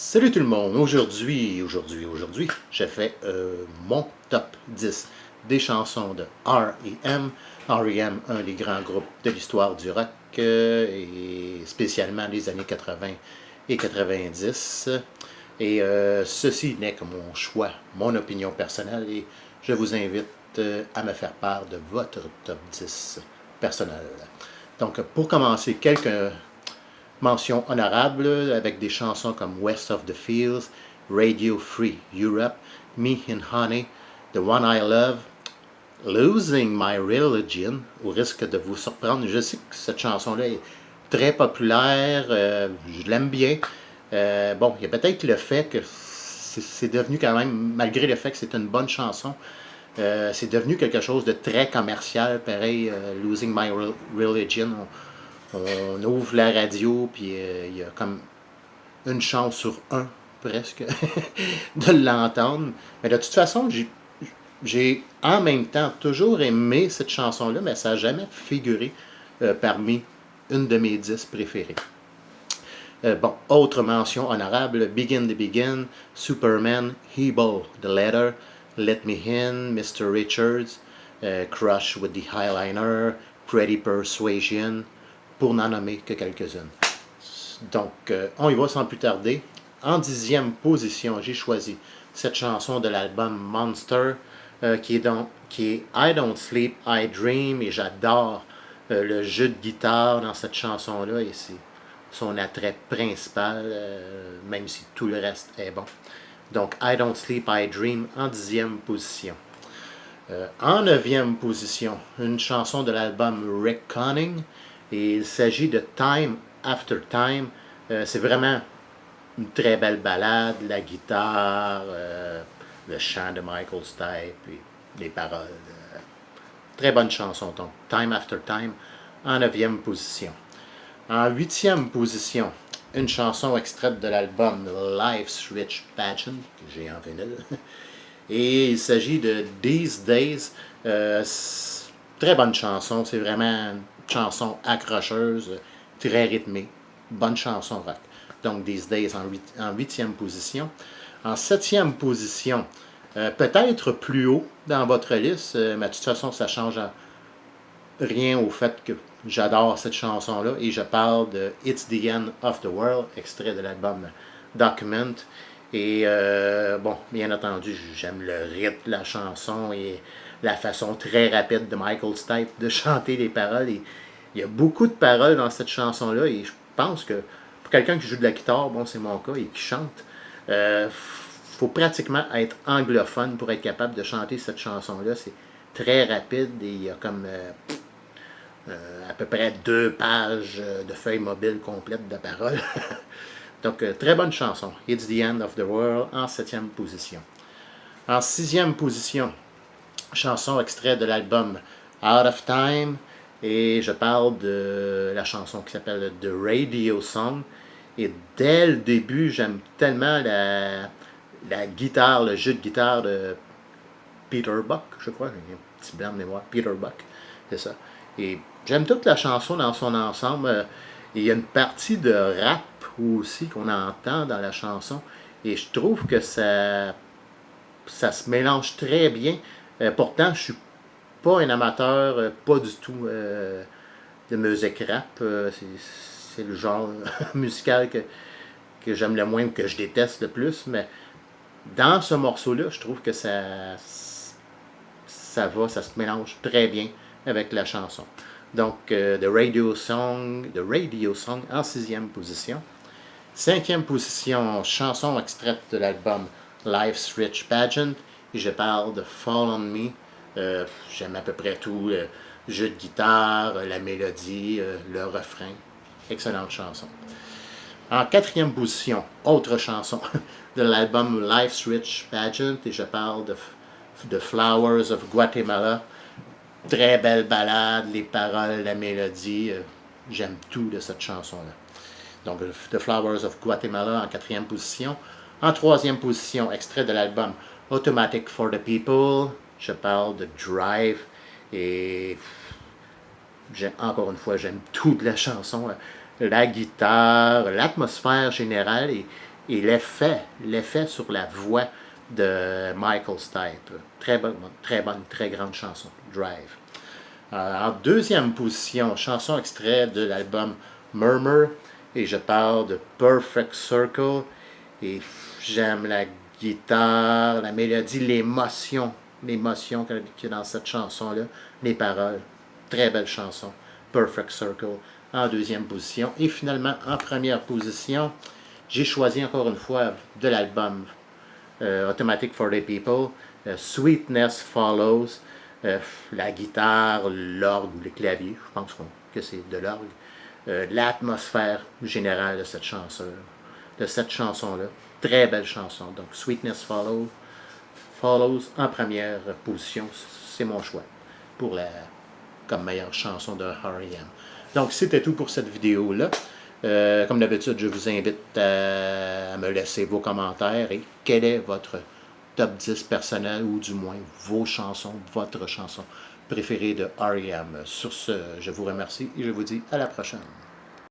Salut tout le monde! Aujourd'hui, je fais mon top 10 des chansons de R.E.M. R.E.M., un des grands groupes de l'histoire du rock, et spécialement des années 80 et 90. Et ceci n'est que mon choix, mon opinion personnelle, et je vous invite à me faire part de votre top 10 personnel. Donc, pour commencer, quelques mention honorable avec des chansons comme West of the Fields, Radio Free Europe, Me and Honey, The One I Love, Losing My Religion, au risque de vous surprendre. Je sais que cette chanson-là est très populaire, je l'aime bien. Bon, il y a peut-être le fait que c'est devenu quand même, malgré le fait que c'est une bonne chanson, c'est devenu quelque chose de très commercial, pareil, Losing My Religion. On ouvre la radio, puis il y a comme une chance sur un, presque, de l'entendre. Mais de toute façon, j'ai en même temps toujours aimé cette chanson-là, mais ça n'a jamais figuré parmi une de mes 10 préférées. Bon, autre mention honorable, Begin to Begin, Superman, Hebel, The Letter, Let Me In, Mr. Richards, Crush with the Highliner, Pretty Persuasion, pour n'en nommer que quelques-unes. Donc, on y va sans plus tarder. En 10e position, j'ai choisi cette chanson de l'album Monster, qui est I Don't Sleep, I Dream, et j'adore le jeu de guitare dans cette chanson-là, et c'est son attrait principal, même si tout le reste est bon. Donc, I Don't Sleep, I Dream en 10e position. En 9e position, une chanson de l'album Rick Conning, et il s'agit de Time After Time. C'est vraiment une très belle ballade, la guitare, le chant de Michael Stipe, puis les paroles. Très bonne chanson, donc Time After Time en 9e position. En 8e position, une chanson extraite de l'album Life's Rich Pageant, que j'ai en vinyle. Et il s'agit de These Days. Très bonne chanson, c'est vraiment une chanson accrocheuse, très rythmée. Bonne chanson rock. Donc These Days en 8e position. En 7e position, peut-être plus haut dans votre liste, mais de toute façon, ça ne change rien au fait que j'adore cette chanson-là, et je parle de It's the End of the World, extrait de l'album Document. Et bon, bien entendu, j'aime le rythme de la chanson et la façon très rapide de Michael Stipe de chanter les paroles. Et il y a beaucoup de paroles dans cette chanson-là, et je pense que pour quelqu'un qui joue de la guitare, bon, c'est mon cas, et qui chante, faut pratiquement être anglophone pour être capable de chanter cette chanson-là. C'est très rapide, et il y a comme à peu près 2 pages de feuilles mobiles complètes de paroles. Donc, très bonne chanson. It's the End of the World en 7e position. En 6e position, chanson extrait de l'album Out of Time. Et je parle de la chanson qui s'appelle The Radio Song. Et dès le début, j'aime tellement la guitare, le jeu de guitare de Peter Buck, je crois. J'ai un petit blanc de mémoire. Peter Buck, c'est ça. Et j'aime toute la chanson dans son ensemble. Il y a une partie de rap aussi qu'on entend dans la chanson, et je trouve que ça se mélange très bien. Pourtant, je suis pas un amateur, pas du tout de musique rap. C'est le genre musical que j'aime le moins, que je déteste le plus, mais dans ce morceau-là, je trouve que ça se mélange très bien avec la chanson. Donc, The Radio Song en 6e position. 5e position, chanson extraite de l'album Life's Rich Pageant, et je parle de Fall on Me. J'aime à peu près tout, le jeu de guitare, la mélodie, le refrain. Excellente chanson. En 4e position, autre chanson de l'album Life's Rich Pageant, et je parle de Flowers of Guatemala. Très belle ballade, les paroles, la mélodie, j'aime tout de cette chanson-là. Donc, The Flowers of Guatemala en 4e position. En 3e position, extrait de l'album Automatic for the People, je parle de Drive, et encore une fois, j'aime tout de la chanson, la guitare, l'atmosphère générale, et et l'effet sur la voix de Michael Stipe. Très bonne, très grande chanson, Drive. En deuxième position, chanson extrait de l'album Murmur, et je parle de Perfect Circle, et j'aime la guitare, la mélodie, l'émotion qu'il y a dans cette chanson-là, les paroles. Très belle chanson, Perfect Circle, en deuxième position. Et finalement, en première position, j'ai choisi encore une fois de l'album Automatic for the People, Sweetness Follows, la guitare, l'orgue ou les claviers, je pense que c'est de l'orgue, l'atmosphère générale de cette chanson-là. Très belle chanson. Donc, Sweetness Follows en première position, c'est mon choix comme meilleure chanson de R.E.M. Donc, c'était tout pour cette vidéo-là. Comme d'habitude, je vous invite à me laisser vos commentaires et quel est votre top 10 personnel ou du moins vos chansons, votre chanson préférée de R.E.M. Sur ce, je vous remercie et je vous dis à la prochaine.